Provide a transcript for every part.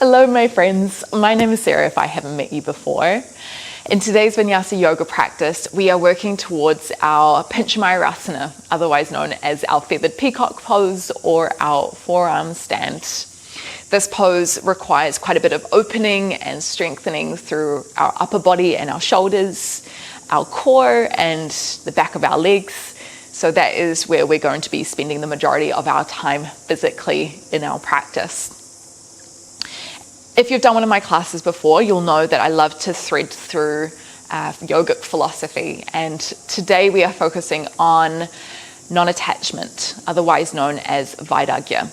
Hello my friends, my name is Sarah if I haven't met you before. In today's Vinyasa yoga practice, we are working towards our Pincha Mayurasana, otherwise known as our feathered peacock pose or our forearm stand. This pose requires quite a bit of opening and strengthening through our upper body and our shoulders, our core and the back of our legs. So that is where we're going to be spending the majority of our time physically in our practice. If you've done one of my classes before, you'll know that I love to thread through yogic philosophy. And today we are focusing on non-attachment, otherwise known as Vairagya.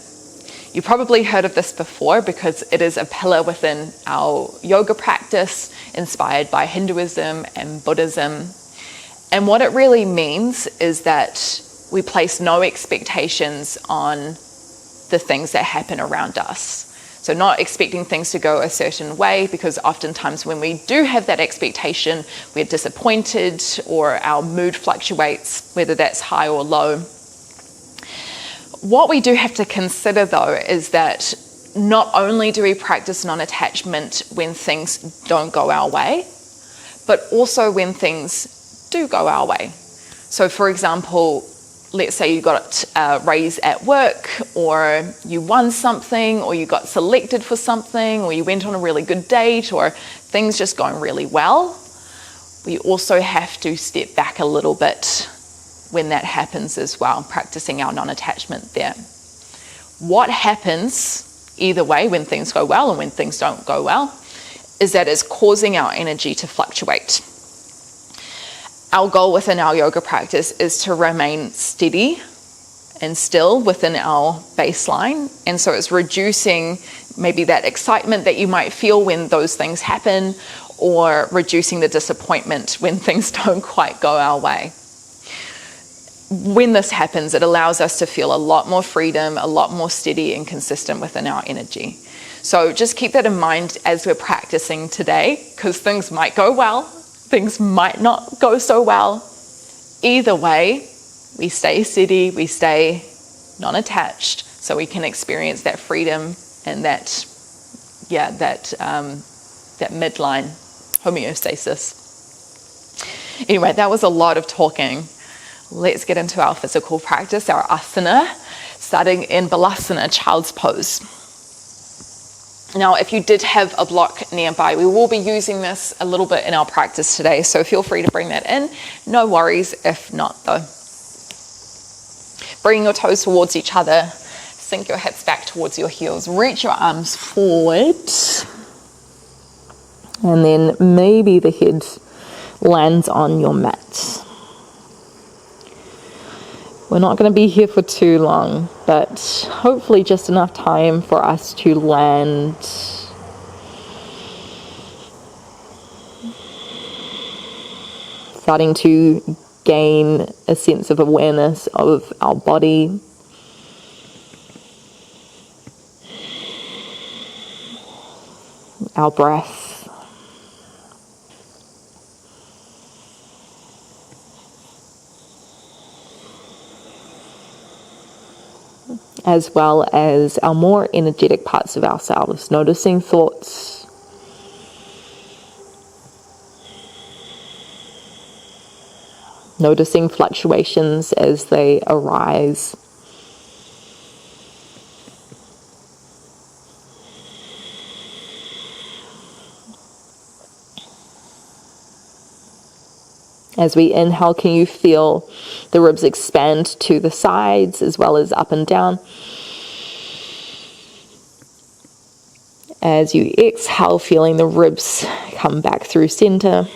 You've probably heard of this before because it is a pillar within our yoga practice inspired by Hinduism and Buddhism. And what it really means is that we place no expectations on the things that happen around us. So not expecting things to go a certain way, because oftentimes when we do have that expectation, we're disappointed or our mood fluctuates, whether that's high or low. What we do have to consider though is that not only do we practice non-attachment when things don't go our way, but also when things do go our way. So for example, let's say you got a raise at work, or you won something, or you got selected for something, or you went on a really good date, or things just going really well. We also have to step back a little bit when that happens as well, practicing our non-attachment there. What happens either way when things go well and when things don't go well is that it's causing our energy to fluctuate. Our goal within our yoga practice is to remain steady and still within our baseline. And so it's reducing maybe that excitement that you might feel when those things happen, or reducing the disappointment when things don't quite go our way. When this happens, it allows us to feel a lot more freedom, a lot more steady and consistent within our energy. So just keep that in mind as we're practicing today, because things might go well, things might not go so well. Either way, we stay steady, we stay non-attached, so we can experience that freedom and that midline homeostasis. Anyway, that was a lot of talking. Let's get into our physical practice, our asana, starting in balasana, child's pose. Now, if you did have a block nearby, we will be using this a little bit in our practice today, so feel free to bring that in. No worries if not, though. Bring your toes towards each other, sink your hips back towards your heels, reach your arms forward, and then maybe the head lands on your mat. We're not going to be here for too long, but hopefully just enough time for us to land. Starting to gain a sense of awareness of our body. Our breath. As well as our more energetic parts of ourselves, noticing thoughts, noticing fluctuations as they arise. As we inhale, can you feel the ribs expand to the sides as well as up and down? As you exhale, feeling the ribs come back through center.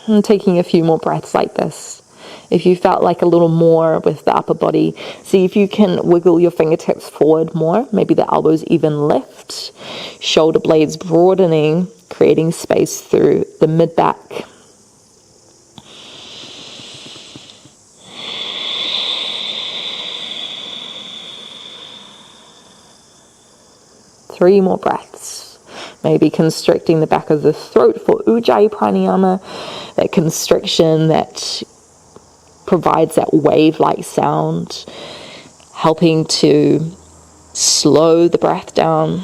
And taking a few more breaths like this. If you felt like a little more with the upper body, see if you can wiggle your fingertips forward more. Maybe the elbows even lift. Shoulder blades broadening, creating space through the mid-back. Three more breaths. Maybe constricting the back of the throat for Ujjayi Pranayama, that constriction that provides that wave-like sound, helping to slow the breath down.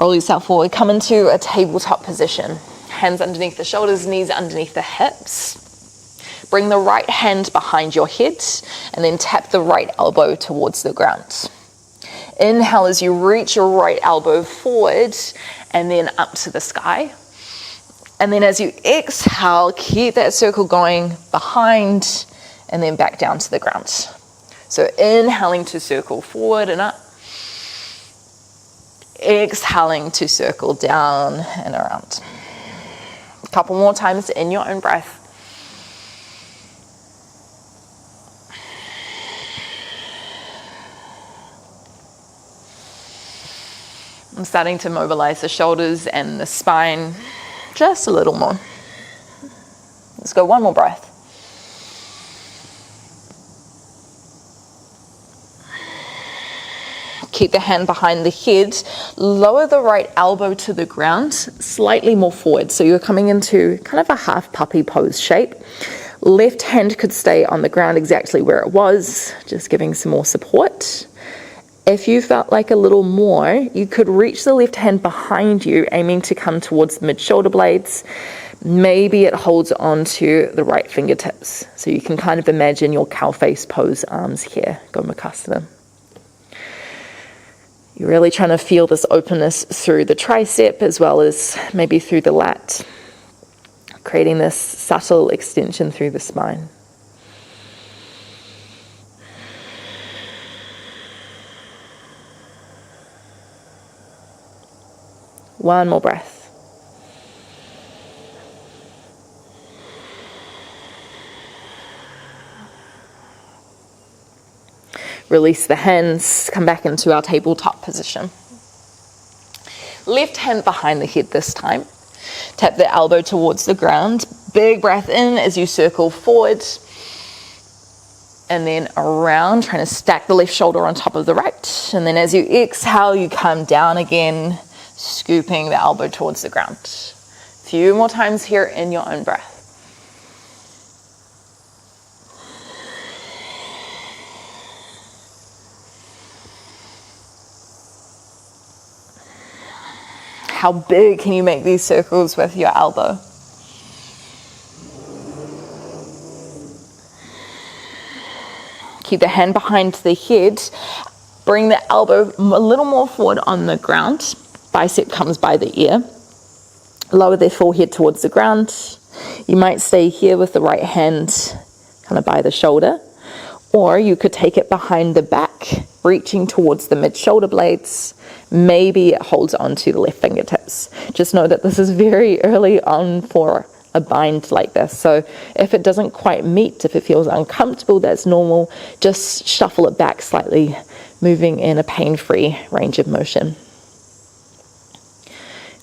Roll yourself forward, come into a tabletop position. Hands underneath the shoulders, knees underneath the hips. Bring the right hand behind your head and then tap the right elbow towards the ground. Inhale as you reach your right elbow forward and then up to the sky. And then as you exhale, keep that circle going behind and then back down to the ground. So inhaling to circle forward and up. Exhaling to circle down and around. A couple more times in your own breath. I'm starting to mobilize the shoulders and the spine just a little more. Let's go one more breath. Keep the hand behind the head. Lower the right elbow to the ground, slightly more forward. So you're coming into kind of a half puppy pose shape. Left hand could stay on the ground exactly where it was, just giving some more support. If you felt like a little more, you could reach the left hand behind you, aiming to come towards the mid-shoulder blades. Maybe it holds onto the right fingertips. So you can kind of imagine your cow face pose arms here, Gomukhasana. You're really trying to feel this openness through the tricep as well as maybe through the lat, creating this subtle extension through the spine. One more breath. Release the hands, come back into our tabletop position. Left hand behind the head this time. Tap the elbow towards the ground. Big breath in as you circle forward. And then around, trying to stack the left shoulder on top of the right. And then as you exhale, you come down again, scooping the elbow towards the ground. A few more times here in your own breath. How big can you make these circles with your elbow? Keep the hand behind the head. Bring the elbow a little more forward on the ground. Bicep comes by the ear. Lower the forehead towards the ground. You might stay here with the right hand kind of by the shoulder. Or you could take it behind the back, reaching towards the mid-shoulder blades. Maybe it holds onto the left fingertips. Just know that this is very early on for a bind like this. So if it doesn't quite meet, if it feels uncomfortable, that's normal. Just shuffle it back slightly, moving in a pain-free range of motion.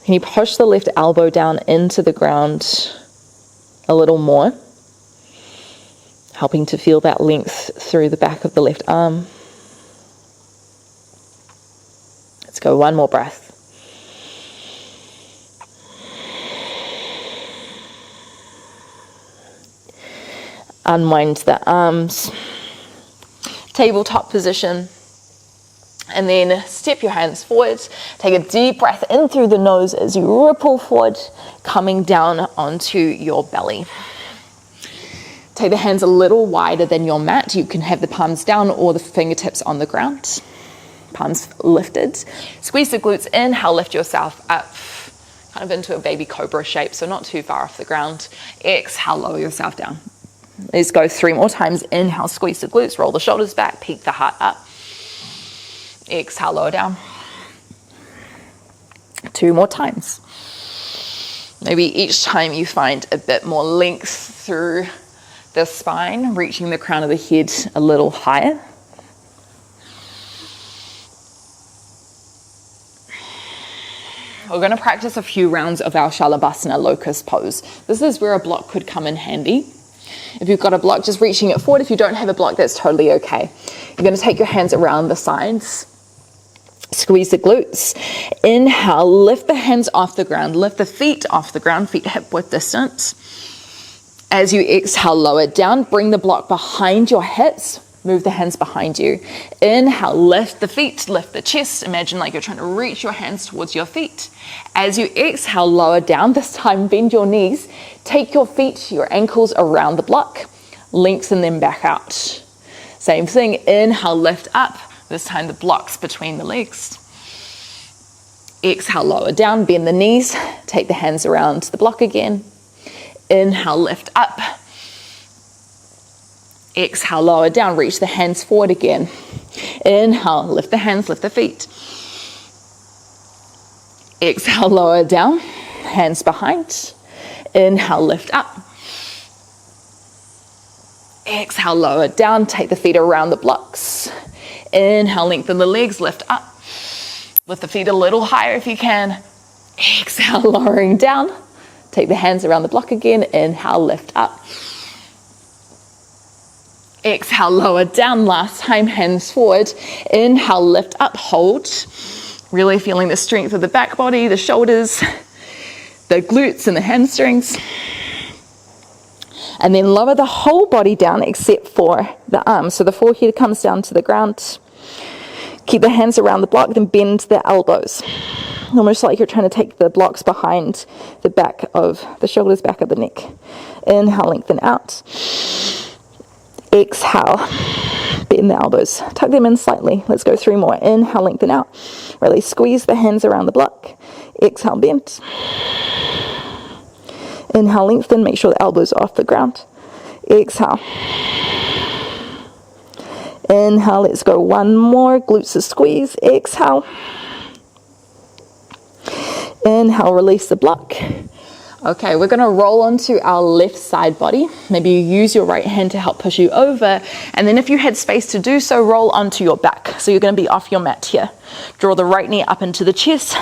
Can you push the left elbow down into the ground a little more? Helping to feel that length through the back of the left arm. Let's go one more breath. Unwind the arms. Tabletop position. And then step your hands forward. Take a deep breath in through the nose as you ripple forward, coming down onto your belly. Take the hands a little wider than your mat. You can have the palms down or the fingertips on the ground. Palms lifted. Squeeze the glutes, inhale, lift yourself up, kind of into a baby cobra shape, so not too far off the ground. Exhale, lower yourself down. Let's go 3 more times. Inhale, squeeze the glutes, roll the shoulders back, peek the heart up. Exhale, lower down. 2 more times. Maybe each time you find a bit more length through the spine, reaching the crown of the head a little higher. We're going to practice a few rounds of our Shalabhasana locust pose. This is where a block could come in handy. If you've got a block, just reaching it forward. If you don't have a block, that's totally okay. You're going to take your hands around the sides. Squeeze the glutes. Inhale, lift the hands off the ground. Lift the feet off the ground, feet hip width distance. As you exhale, lower down. Bring the block behind your hips. Move the hands behind you. Inhale, lift the feet, lift the chest. Imagine like you're trying to reach your hands towards your feet. As you exhale, lower down. This time, bend your knees. Take your feet, your ankles around the block. Lengthen them back out. Same thing, inhale, lift up. This time the blocks between the legs. Exhale, lower down, bend the knees. Take the hands around the block again. Inhale, lift up. Exhale, lower down, reach the hands forward again. Inhale, lift the hands, lift the feet. Exhale, lower down, hands behind. Inhale, lift up. Exhale, lower down, take the feet around the blocks. Inhale, lengthen the legs, lift up. Lift the feet a little higher if you can. Exhale, lowering down. Take the hands around the block again. Inhale, lift up. Exhale, lower down. Last time, hands forward. Inhale, lift up, hold. Really feeling the strength of the back body, the shoulders, the glutes and the hamstrings. And then lower the whole body down except for the arms. So the forehead comes down to the ground. Keep the hands around the block, then bend the elbows. Almost like you're trying to take the blocks behind the back of the shoulders, back of the neck. Inhale, lengthen out. Exhale, bend the elbows. Tuck them in slightly. Let's go 3 more. Inhale, lengthen out. Really squeeze the hands around the block. Exhale, bend. Inhale, lengthen. Make sure the elbows are off the ground. Exhale. Inhale, let's go 1 more. Glutes to squeeze. Exhale. Inhale, release the block. Okay, we're going to roll onto our left side body. Maybe you use your right hand to help push you over. And then if you had space to do so, roll onto your back. So you're going to be off your mat here. Draw the right knee up into the chest.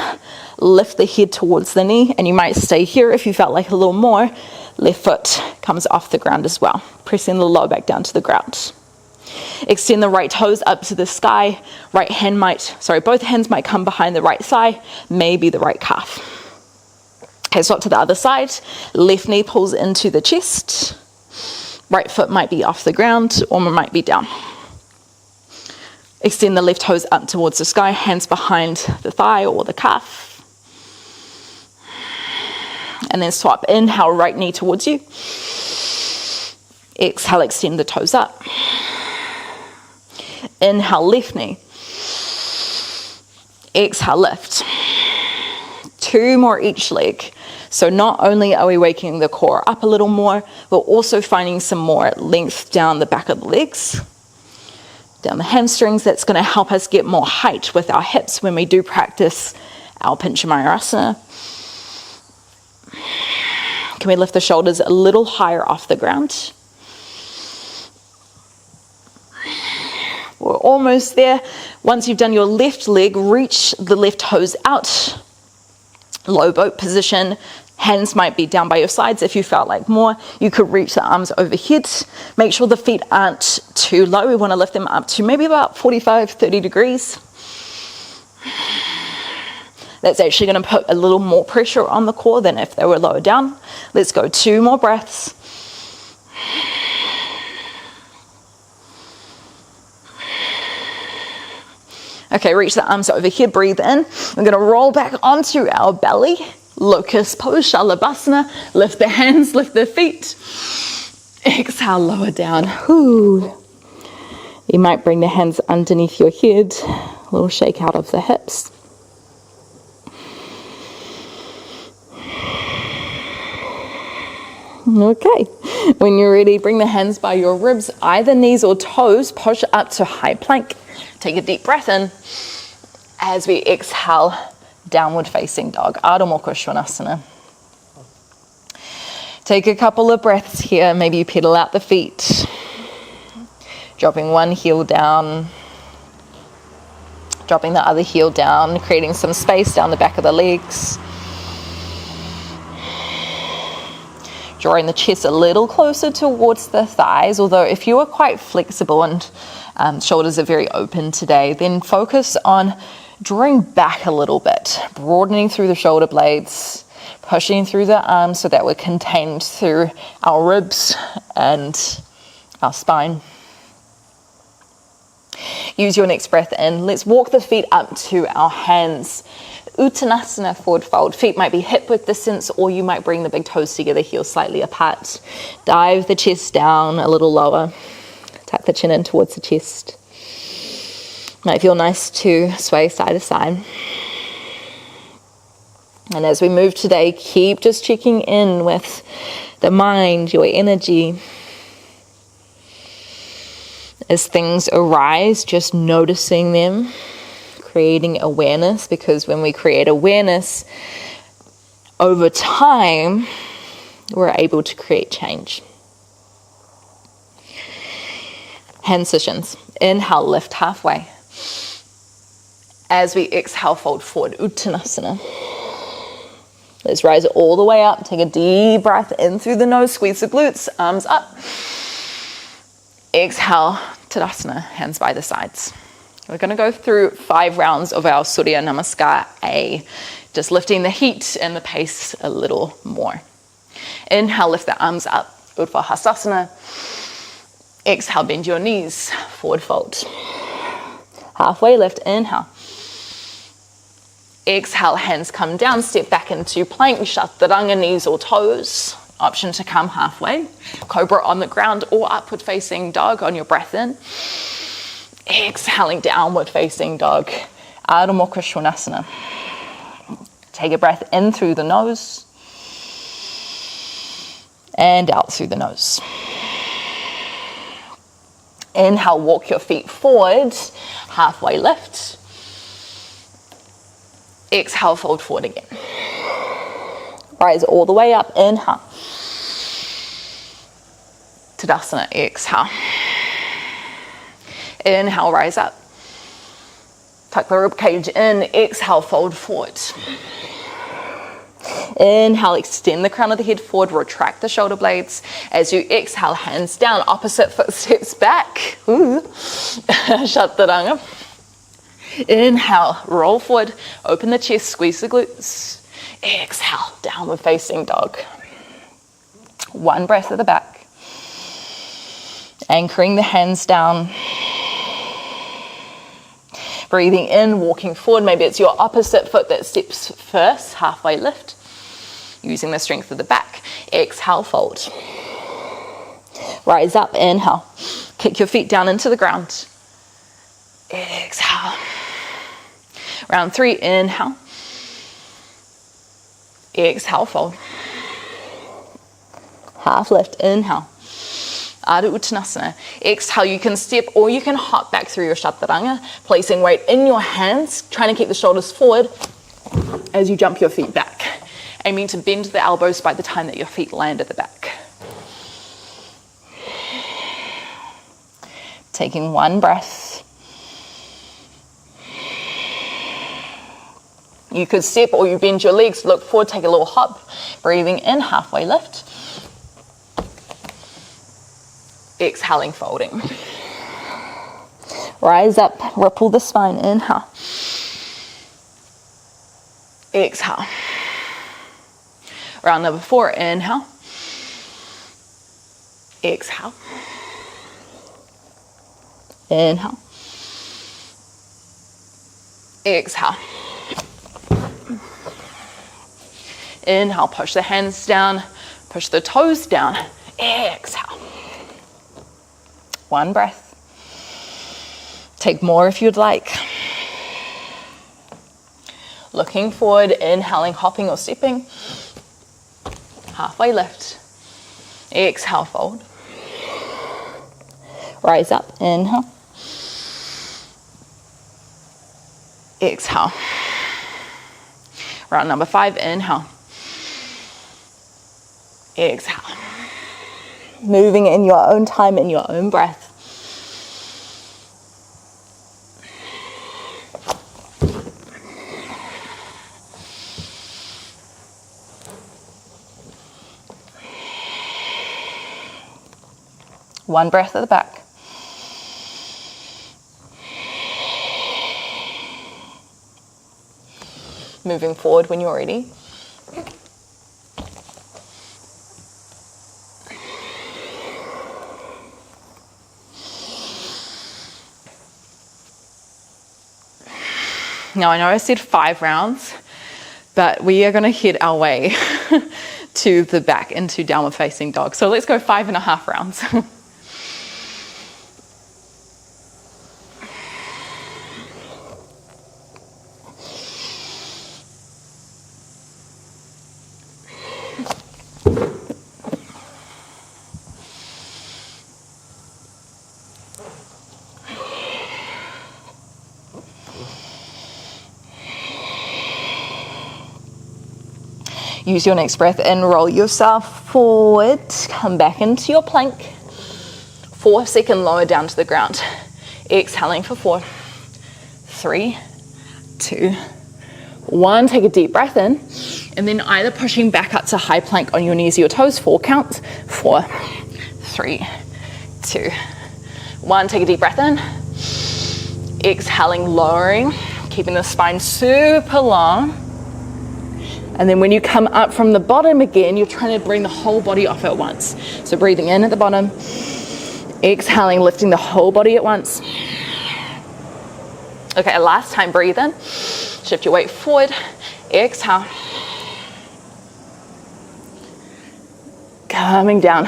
Lift the head towards the knee. And you might stay here if you felt like a little more. Left foot comes off the ground as well. Pressing the lower back down to the ground. Extend the right toes up to the sky. Both hands might come behind the right thigh, maybe the right calf. Okay, swap to the other side. Left knee pulls into the chest. Right foot might be off the ground or might be down. Extend the left toes up towards the sky, hands behind the thigh or the calf. And then swap. Inhale, right knee towards you. Exhale, extend the toes up. Inhale, left knee. Exhale, lift. 2 more each leg. So not only are we waking the core up a little more, we're also finding some more length down the back of the legs, down the hamstrings. That's going to help us get more height with our hips when we do practice our Pincha Mayurasana. Can we lift the shoulders a little higher off the ground? We're almost there. Once you've done your left leg, reach the left toes out. Low boat position. Hands might be down by your sides. If you felt like more, you could reach the arms overhead. Make sure the feet aren't too low. We want to lift them up to maybe about 45, 30 degrees. That's actually going to put a little more pressure on the core than if they were lower down. Let's go 2 more breaths. Okay, reach the arms over here, breathe in. We're going to roll back onto our belly. Locust pose, Shalabhasana. Lift the hands, lift the feet. Exhale, lower down. Whew. You might bring the hands underneath your head. A little shake out of the hips. Okay, when you're ready, bring the hands by your ribs, either knees or toes, push up to high plank. Take a deep breath in as we exhale, downward facing dog, Ardha Mukha Svanasana. Take a couple of breaths here, maybe you pedal out the feet, dropping one heel down, dropping the other heel down, creating some space down the back of the legs. Drawing the chest a little closer towards the thighs, although if you are quite flexible and shoulders are very open today, then focus on drawing back a little bit, broadening through the shoulder blades, pushing through the arms so that we're contained through our ribs and our spine. Use your next breath in. Let's walk the feet up to our hands. Uttanasana, forward fold. Feet might be hip width distance, or you might bring the big toes together, heels slightly apart. Dive the chest down a little lower. Tuck the chin in towards the chest. Might feel nice to sway side to side. And as we move today, keep just checking in with the mind, your energy. As things arise, just noticing them, creating awareness, because when we create awareness, over time, we're able to create change. Hand positions. Inhale, lift halfway. As we exhale, fold forward, Uttanasana. Let's rise all the way up. Take a deep breath in through the nose, squeeze the glutes, arms up. Exhale, Tadasana, hands by the sides. We're going to go through 5 rounds of our Surya Namaskar A, just lifting the heat and the pace a little more. Inhale, lift the arms up, Urdhva Hastasana. Exhale, bend your knees, forward fold. Halfway lift, inhale. Exhale, hands come down, step back into plank, chaturanga, knees or toes. Option to come halfway. Cobra on the ground or upward facing dog on your breath in. Exhaling, downward facing dog, Ardha Mukha Svanasana. Take a breath in through the nose and out through the nose. Inhale, walk your feet forward, halfway lift. Exhale, fold forward again. Rise all the way up, inhale. Tadasana, exhale. Inhale, rise up. Tuck the ribcage in, exhale, fold forward. Inhale, extend the crown of the head forward, retract the shoulder blades. As you exhale, hands down, opposite foot steps back. Ooh. Chaturanga. Inhale, roll forward, open the chest, squeeze the glutes. Exhale, downward facing dog. 1 breath at the back. Anchoring the hands down. Breathing in, walking forward. Maybe it's your opposite foot that steps first, halfway lift. Using the strength of the back. Exhale, fold. Rise up, inhale. Kick your feet down into the ground. Exhale. Round 3, inhale. Exhale, fold. Half lift, inhale. Ardha Uttanasana. Exhale, you can step or you can hop back through your chaturanga, placing weight in your hands, trying to keep the shoulders forward as you jump your feet back. Aiming to bend the elbows by the time that your feet land at the back. Taking 1 breath. You could step or you bend your legs, look forward, take a little hop. Breathing in, halfway lift. Exhaling, folding. Rise up, ripple the spine, inhale. Exhale. Round number 4, inhale. Exhale. Inhale. Exhale. Inhale, push the hands down, push the toes down. Exhale. 1 breath. Take more if you'd like. Looking forward, inhaling, hopping or stepping. Halfway lift. Exhale, fold. Rise up, inhale. Exhale. Round number 5, inhale. Exhale. Moving in your own time, in your own breath. One breath at the back. Moving forward when you're ready. Now I know I said 5 rounds, but we are going to head our way to the back into downward facing dog. So let's go 5.5 rounds. Use your next breath in, roll yourself forward, come back into your plank. 4 seconds lower down to the ground. Exhaling for 4, 3, 2, 1. Take a deep breath in, and then either pushing back up to high plank on your knees or your toes, 4 counts. 4, 3, 2, 1. Take a deep breath in. Exhaling, lowering, keeping the spine super long. And then when you come up from the bottom again, you're trying to bring the whole body off at once. So breathing in at the bottom, exhaling, lifting the whole body at once. Okay, last time, breathe in. Shift your weight forward, exhale. Coming down.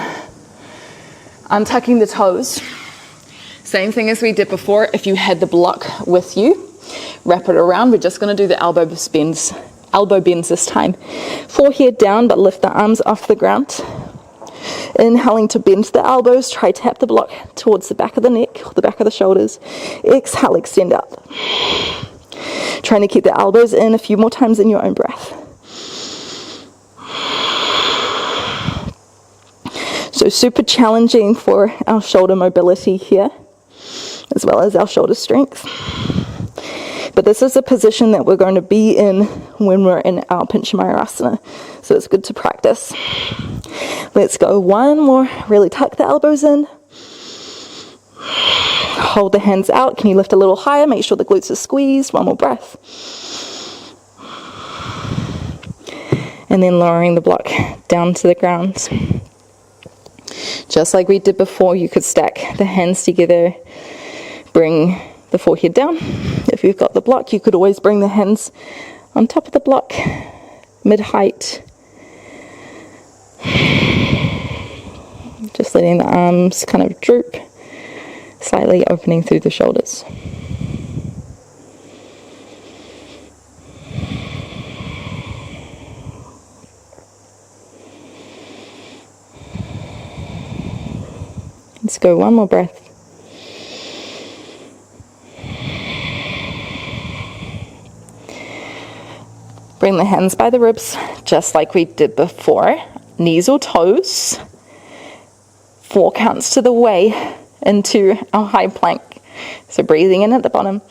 Untucking the toes. Same thing as we did before. If you had the block with you, wrap it around. We're just going to do the elbow bends this time. Forehead down, but lift the arms off the ground. Inhaling to bend the elbows, try tap the block towards the back of the neck, or the back of the shoulders. Exhale, extend up. Trying to keep the elbows in a few more times in your own breath. So super challenging for our shoulder mobility here, as well as our shoulder strength. But this is a position that we're going to be in when we're in our Pincha Mayurasana. So it's good to practice. Let's go 1 more. Really tuck the elbows in. Hold the hands out. Can you lift a little higher? Make sure the glutes are squeezed. 1 more breath. And then lowering the block down to the ground. Just like we did before, you could stack the hands together. Bring the forehead down. If you've got the block, you could always bring the hands on top of the block, mid-height. Just letting the arms kind of droop, slightly opening through the shoulders. Let's go 1 more breath. Bring the hands by the ribs, just like we did before. Knees or toes. 4 counts to the way into our high plank. So breathing in at the bottom.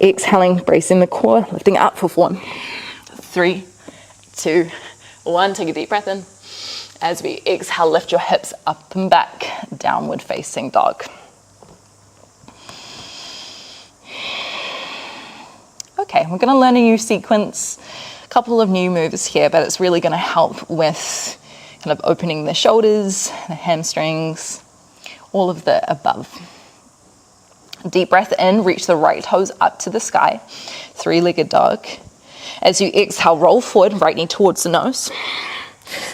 Exhaling, bracing the core, lifting up for 4, 3, 2, 1. Take a deep breath in. As we exhale, lift your hips up and back, downward facing dog. Okay, we're going to learn a new sequence, a couple of new moves here, but it's really going to help with kind of opening the shoulders, the hamstrings, all of the above. Deep breath in, reach the right toes up to the sky, 3-legged dog. As you exhale, roll forward, right knee towards the nose.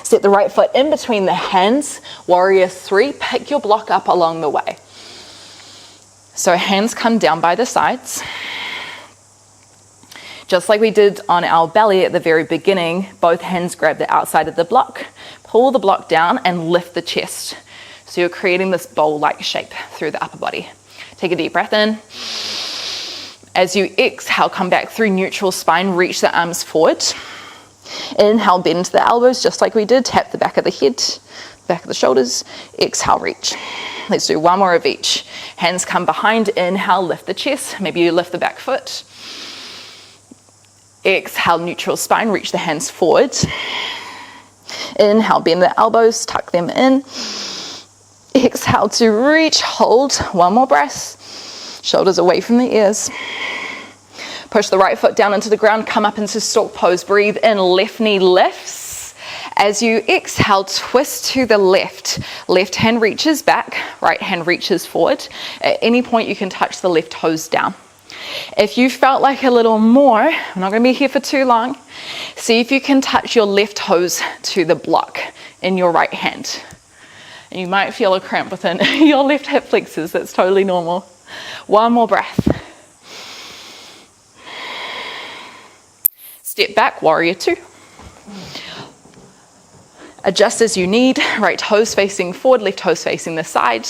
Step the right foot in between the hands, warrior 3, pick your block up along the way. So hands come down by the sides. Just like we did on our belly at the very beginning, both hands grab the outside of the block, pull the block down and lift the chest. So you're creating this bowl-like shape through the upper body. Take a deep breath in. As you exhale, come back through neutral spine, reach the arms forward. Inhale, bend the elbows just like we did, tap the back of the head, back of the shoulders. Exhale, reach. Let's do 1 more of each. Hands come behind, inhale, lift the chest. Maybe you lift the back foot. Exhale, neutral spine, reach the hands forward. Inhale, bend the elbows, tuck them in. Exhale to reach, hold, 1 more breath. Shoulders away from the ears. Push the right foot down into the ground, come up into stork pose. Breathe in, left knee lifts. As you exhale, twist to the left. Left hand reaches back, right hand reaches forward. At any point you can touch the left toes down. If you felt like a little more, I'm not going to be here for too long, see if you can touch your left toes to the block in your right hand. And you might feel a cramp within your left hip flexors. That's totally normal. One more breath. Step back, warrior two. Adjust as you need, right toes facing forward, left toes facing the side,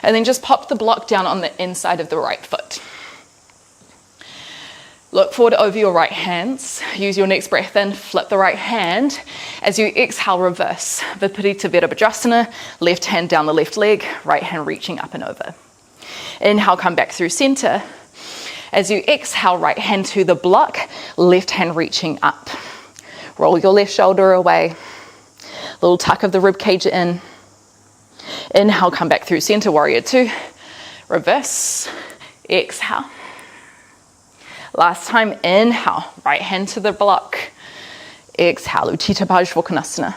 and then just pop the block down on the inside of the right foot. Look forward over your right hands. Use your next breath in, flip the right hand. As you exhale, reverse. Viparita Virabhadrasana, left hand down the left leg, right hand reaching up and over. Inhale, come back through center. As you exhale, right hand to the block, left hand reaching up. Roll your left shoulder away. Little tuck of the rib cage in. Inhale, come back through center, warrior two. Reverse, exhale. Last time, inhale, right hand to the block. Exhale, Utthita Parsvakonasana.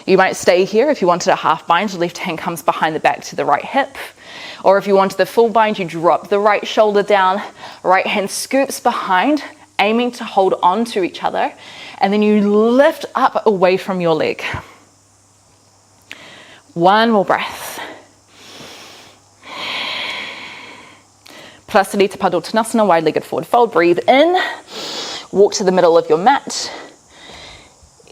You might stay here if you wanted a half bind. Left hand comes behind the back to the right hip. Or if you wanted the full bind, you drop the right shoulder down. Right hand scoops behind, aiming to hold on to each other. And then you lift up away from your leg. One more breath. Prasarita Padottanasana, wide-legged forward fold. Breathe in. Walk to the middle of your mat.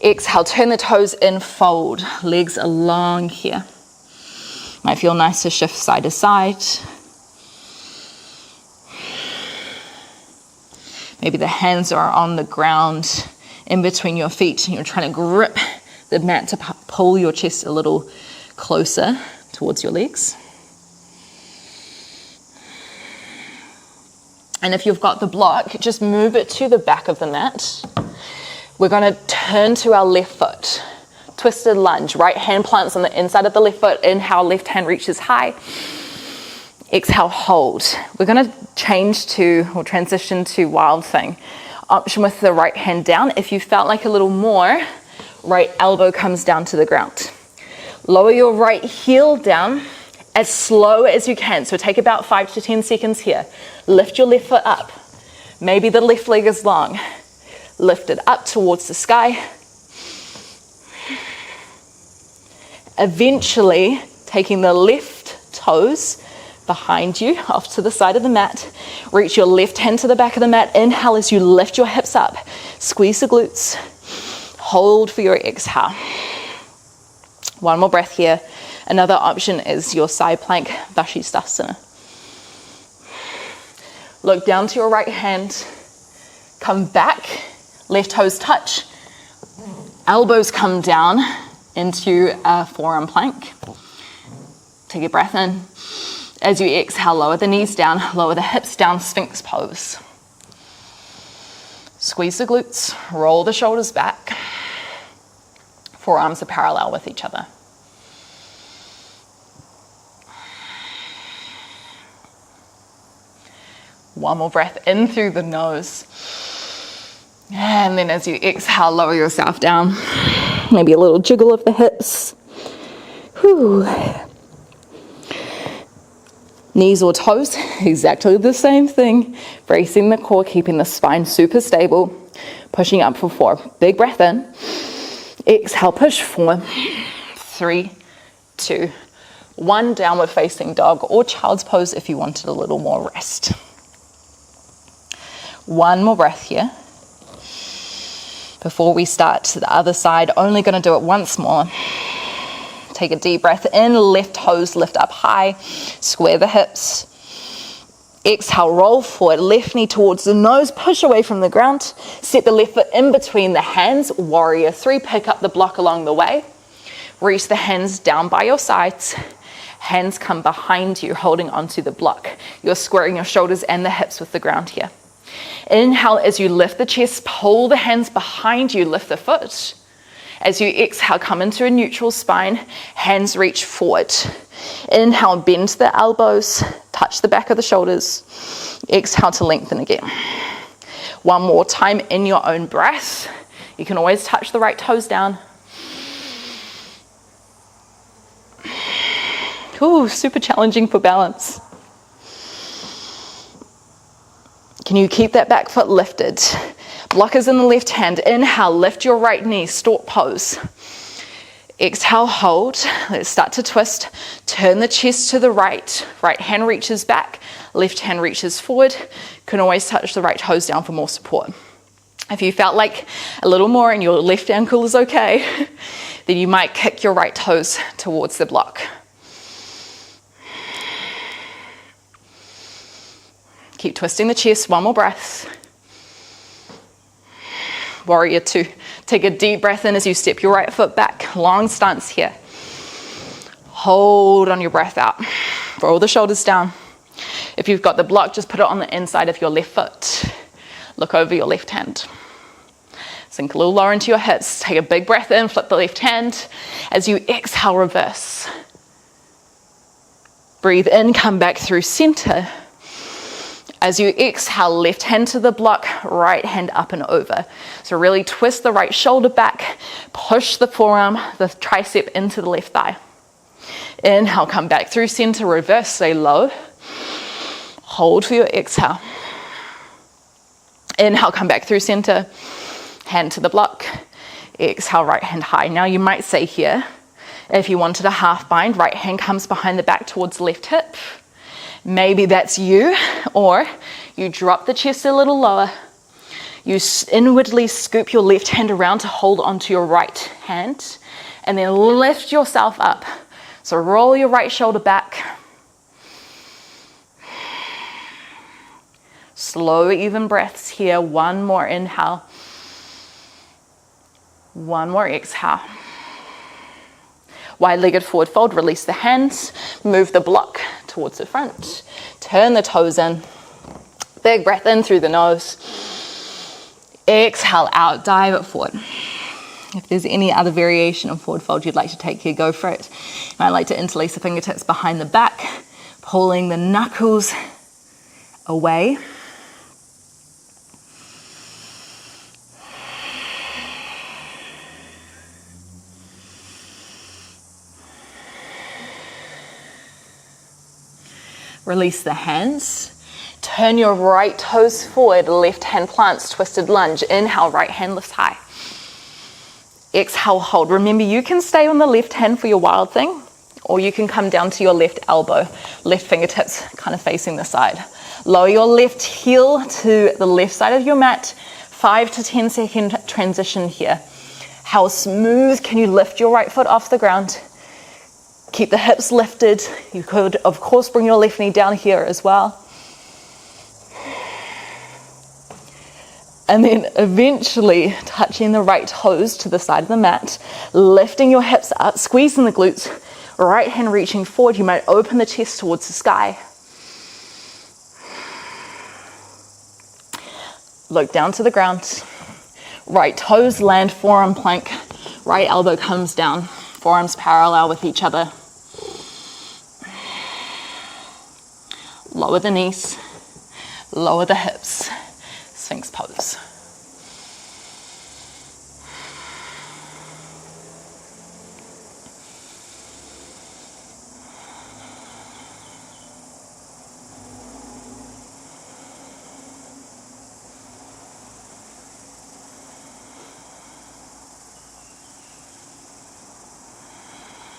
Exhale, turn the toes in, fold. Legs along here. Might feel nice to shift side to side. Maybe the hands are on the ground in between your feet and you're trying to grip the mat to pull your chest a little closer towards your legs. And if you've got the block, just move it to the back of the mat. We're going to turn to our left foot. Twisted lunge. Right hand plants on the inside of the left foot. Inhale, left hand reaches high. Exhale, hold. We're going to transition to wild thing. Option with the right hand down. If you felt like a little more, right elbow comes down to the ground. Lower your right heel down as slow as you can. So take about 5 to 10 seconds here. Lift your left foot up. Maybe the left leg is long. Lift it up towards the sky. Eventually, taking the left toes behind you, off to the side of the mat. Reach your left hand to the back of the mat. Inhale as you lift your hips up. Squeeze the glutes. Hold for your exhale. One more breath here. Another option is your side plank, Vashisthasana. Look down to your right hand. Come back. Left toes touch. Elbows come down into a forearm plank. Take a breath in. As you exhale, lower the knees down, lower the hips down, Sphinx pose. Squeeze the glutes, roll the shoulders back. Forearms are parallel with each other. One more breath in through the nose. And then as you exhale, lower yourself down. Maybe a little jiggle of the hips. Whew. Knees or toes, exactly the same thing. Bracing the core, keeping the spine super stable. Pushing up for 4. Big breath in. Exhale, push 4, 3, 2, 1. Downward facing dog or child's pose if you wanted a little more rest. One more breath here. Before we start to the other side, only going to do it once more. Take a deep breath in, left toes lift up high, square the hips. Exhale, roll forward, left knee towards the nose, push away from the ground. Set the left foot in between the hands, warrior 3, pick up the block along the way. Reach the hands down by your sides. Hands come behind you, holding onto the block. You're squaring your shoulders and the hips with the ground here. Inhale as you lift the chest, pull the hands behind you, lift the foot. As you exhale, come into a neutral spine, hands reach forward. Inhale, bend the elbows, touch the back of the shoulders. Exhale to lengthen again. One more time in your own breath. You can always touch the right toes down. Ooh, super challenging for balance. Can you keep that back foot lifted? Block is in the left hand. Inhale, lift your right knee, stork pose. Exhale, hold. Let's start to twist. Turn the chest to the right. Right hand reaches back, left hand reaches forward. Can always touch the right toes down for more support. If you felt like a little more and your left ankle is okay, then you might kick your right toes towards the block. Keep twisting the chest, one more breath. Warrior two. Take a deep breath in as you step your right foot back. Long stance here. Hold on your breath out. Roll the shoulders down. If you've got the block, just put it on the inside of your left foot. Look over your left hand. Sink a little lower into your hips. Take a big breath in, flip the left hand. As you exhale, reverse. Breathe in, come back through center. As you exhale, left hand to the block, right hand up and over. So really twist the right shoulder back, push the forearm, the tricep into the left thigh. Inhale, come back through center, reverse, stay low. Hold for your exhale. Inhale, come back through center, hand to the block. Exhale, right hand high. Now you might say here, if you wanted a half bind, right hand comes behind the back towards the left hip. Maybe that's you, or you drop the chest a little lower. You inwardly scoop your left hand around to hold onto your right hand, and then lift yourself up. So roll your right shoulder back. Slow, even breaths here. One more inhale. One more exhale. Wide-legged forward fold, release the hands, move the block towards the front. Turn the toes in. Big breath in through the nose. Exhale out, dive it forward. If there's any other variation of forward fold you'd like to take here, go for it. You might like to interlace the fingertips behind the back, pulling the knuckles away. Release the hands. Turn your right toes forward, left hand plants, twisted lunge. Inhale, right hand lifts high. Exhale, hold. Remember, you can stay on the left hand for your wild thing, or you can come down to your left elbow, left fingertips kind of facing the side. Lower your left heel to the left side of your mat. 5 to 10 second transition here. How smooth can you lift your right foot off the ground? Keep the hips lifted. You could, of course, bring your left knee down here as well. And then eventually touching the right toes to the side of the mat, lifting your hips up, squeezing the glutes, right hand reaching forward. You might open the chest towards the sky. Look down to the ground. Right toes land, forearm plank. Right elbow comes down. Forearms parallel with each other. Lower the knees, lower the hips, Sphinx pose.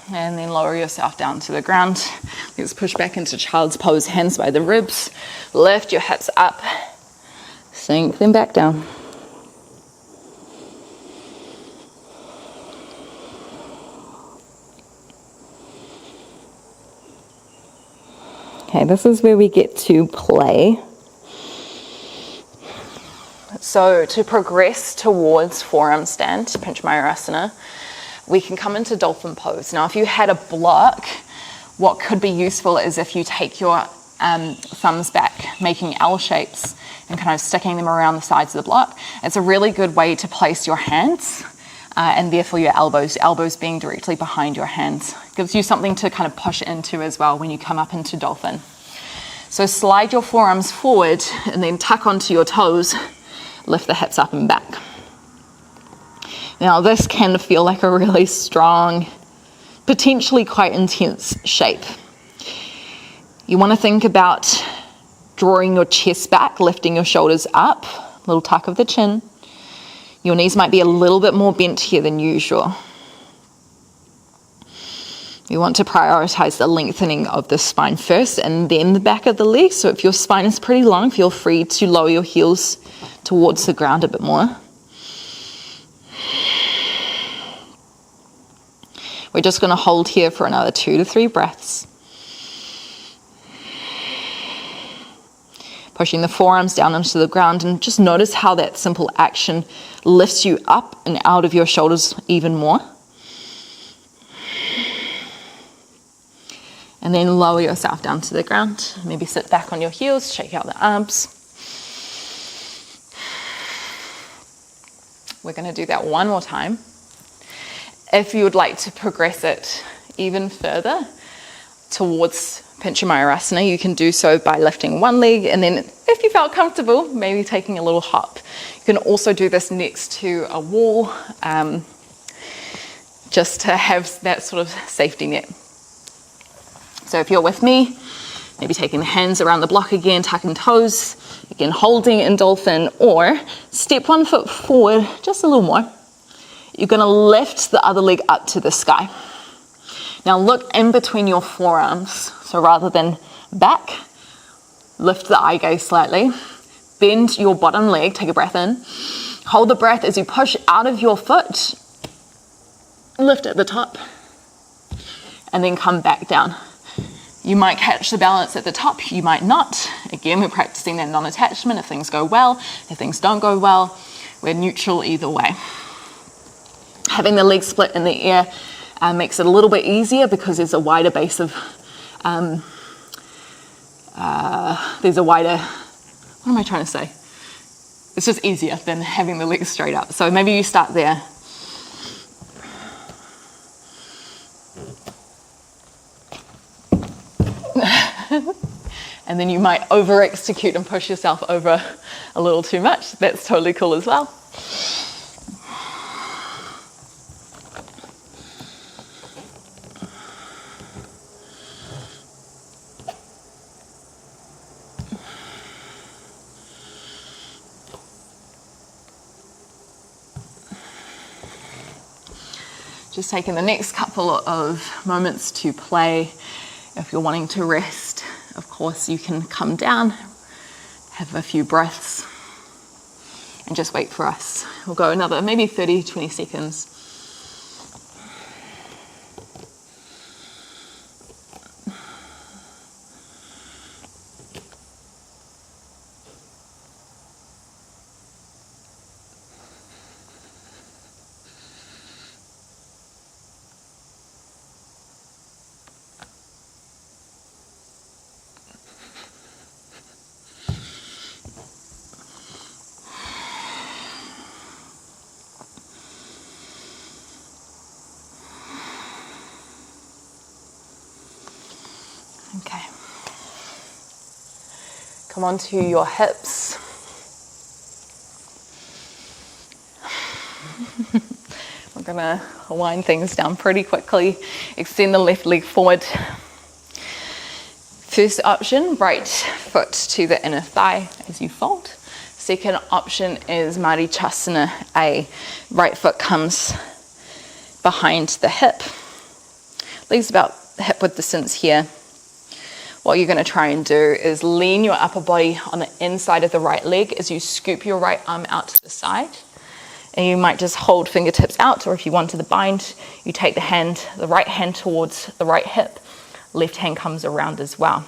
And then lower yourself down to the ground. Let's push back into child's pose, hands by the ribs. Lift your hips up. Sink them back down. Okay, this is where we get to play. So to progress towards forearm stand, Pincha Mayurasana, we can come into dolphin pose. Now, if you had a block, what could be useful is if you take your thumbs back, making L shapes and kind of sticking them around the sides of the block. It's a really good way to place your hands and therefore your elbows being directly behind your hands. Gives you something to kind of push into as well when you come up into dolphin. So slide your forearms forward and then tuck onto your toes, lift the hips up and back. Now this can feel like a really strong, potentially quite intense shape. You want to think about drawing your chest back, lifting your shoulders up, little tuck of the chin. Your knees might be a little bit more bent here than usual. You want to prioritize the lengthening of the spine first and then the back of the leg. So if your spine is pretty long, feel free to lower your heels towards the ground a bit more. We're just going to hold here for another 2 to 3 breaths. Pushing the forearms down into the ground, and just notice how that simple action lifts you up and out of your shoulders even more. And then lower yourself down to the ground. Maybe sit back on your heels, shake out the arms. We're going to do that one more time. If you would like to progress it even further towards Pincha Mayurasana, you can do so by lifting one leg, and then if you felt comfortable, maybe taking a little hop. You can also do this next to a wall, just to have that sort of safety net. So if you're with me, maybe taking the hands around the block again, tucking toes, again holding in dolphin, or step 1 foot forward just a little more. You're going to lift the other leg up to the sky. Now look in between your forearms. So rather than back, lift the eye gaze slightly. Bend your bottom leg, take a breath in. Hold the breath as you push out of your foot. Lift at the top. And then come back down. You might catch the balance at the top, you might not. Again, we're practicing that non-attachment. If things go well, if things don't go well, we're neutral either way. Having the legs split in the air makes it a little bit easier because there's a wider base of, what am I trying to say? It's just easier than having the legs straight up. So maybe you start there. And then you might over execute and push yourself over a little too much. That's totally cool as well. Just taking the next couple of moments to play. If you're wanting to rest, of course, you can come down, have a few breaths, and just wait for us. We'll go another maybe 30, 20 seconds. Okay. Come onto your hips. We're gonna wind things down pretty quickly. Extend the left leg forward. First option, right foot to the inner thigh as you fold. Second option is Marichyasana A. Right foot comes behind the hip. Legs about hip width distance here. What you're going to try and do is lean your upper body on the inside of the right leg as you scoop your right arm out to the side. And you might just hold fingertips out, or if you wanted the bind, you take the right hand towards the right hip. Left hand comes around as well.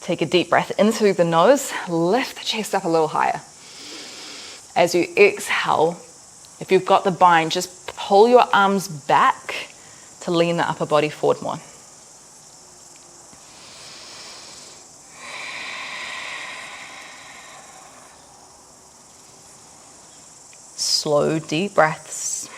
Take a deep breath in through the nose. Lift the chest up a little higher. As you exhale, if you've got the bind, just pull your arms back to lean the upper body forward more. Slow, deep breaths.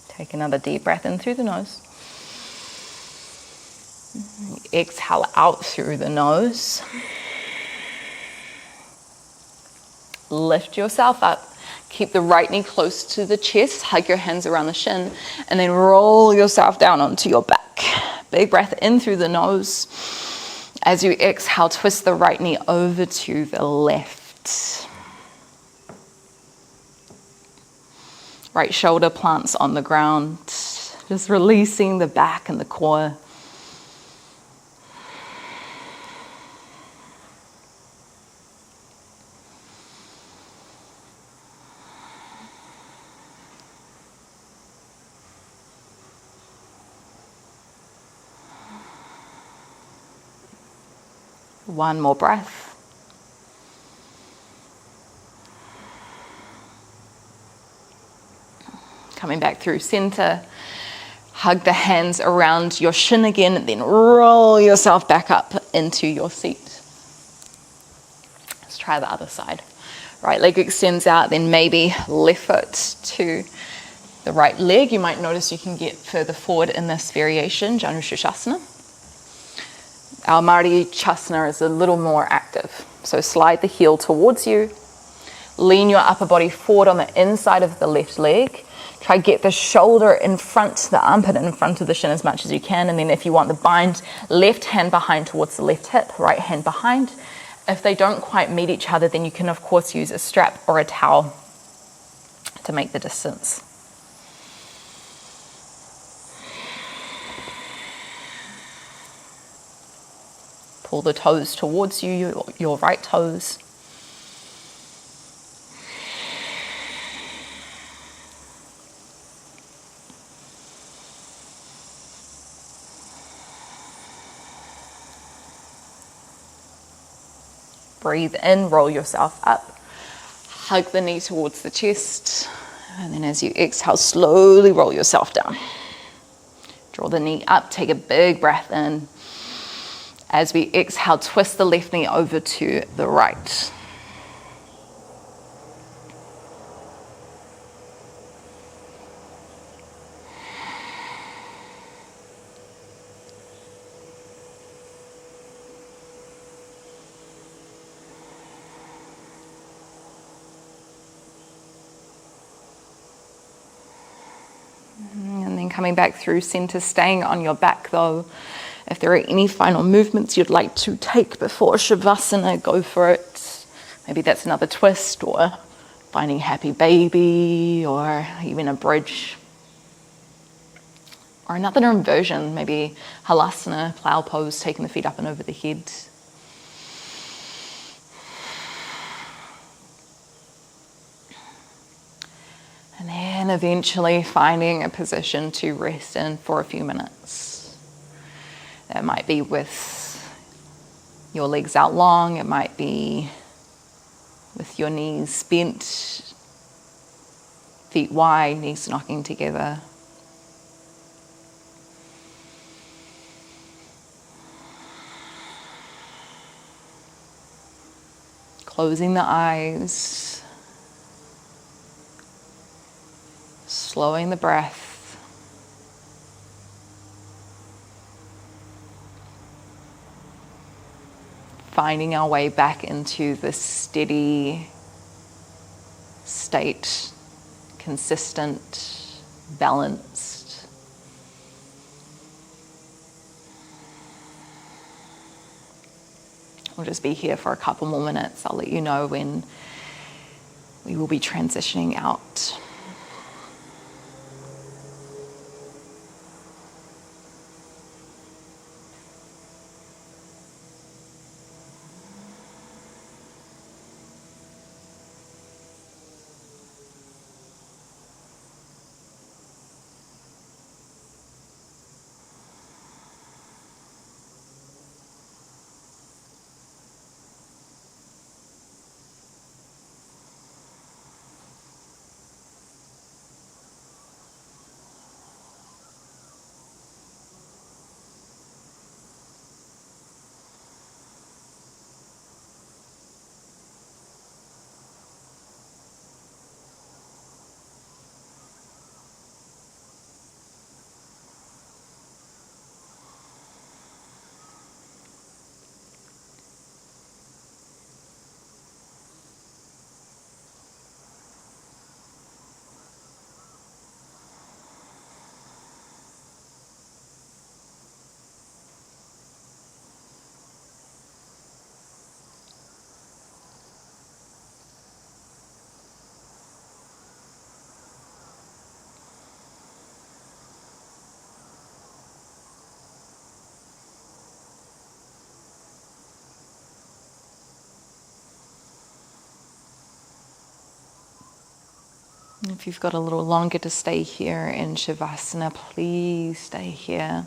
Take another deep breath in through the nose. Exhale out through the nose. Lift yourself up Keep the right knee close to the chest, hug your hands around the shin, and then roll yourself down onto your back. Big breath in through the nose. As you exhale, twist the right knee over to the left. Right shoulder plants on the ground, just releasing the back and the core. One more breath. Coming back through center. Hug the hands around your shin again, and then roll yourself back up into your seat. Let's try the other side. Right leg extends out, then maybe left foot to the right leg. You might notice you can get further forward in this variation, Janushirshasana. Our Marichyasana is a little more active. So slide the heel towards you. Lean your upper body forward on the inside of the left leg. Try get the shoulder in front, the armpit in front of the shin as much as you can. And then if you want the bind, left hand behind towards the left hip, right hand behind. If they don't quite meet each other, then you can of course use a strap or a towel to make the distance. Pull the toes towards you, your right toes. Breathe in, roll yourself up. Hug the knee towards the chest. And then as you exhale, slowly roll yourself down. Draw the knee up, take a big breath in. As we exhale, twist the left knee over to the right. And then coming back through center, staying on your back though. If there are any final movements you'd like to take before Shavasana, go for it. Maybe that's another twist, or finding happy baby, or even a bridge. Or another inversion, maybe halasana, plow pose, taking the feet up and over the head. And then eventually finding a position to rest in for a few minutes. That might be with your legs out long. It might be with your knees bent, feet wide, knees knocking together. Closing the eyes. Slowing the breath. Finding our way back into this steady state, consistent, balanced. We'll just be here for a couple more minutes. I'll let you know when we will be transitioning out. If you've got a little longer to stay here in Shavasana, please stay here.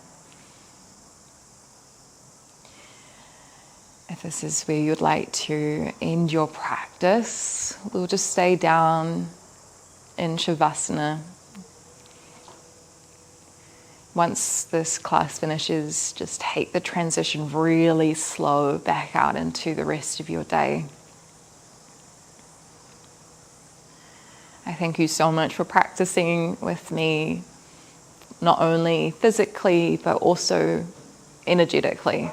If this is where you'd like to end your practice, we'll just stay down in Shavasana. Once this class finishes, just take the transition really slow back out into the rest of your day. I thank you so much for practicing with me, not only physically, but also energetically.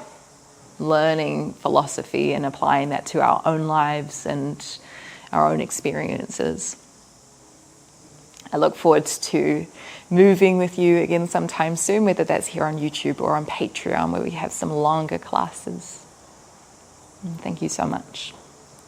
Learning philosophy and applying that to our own lives and our own experiences. I look forward to moving with you again sometime soon, whether that's here on YouTube or on Patreon, where we have some longer classes. And thank you so much.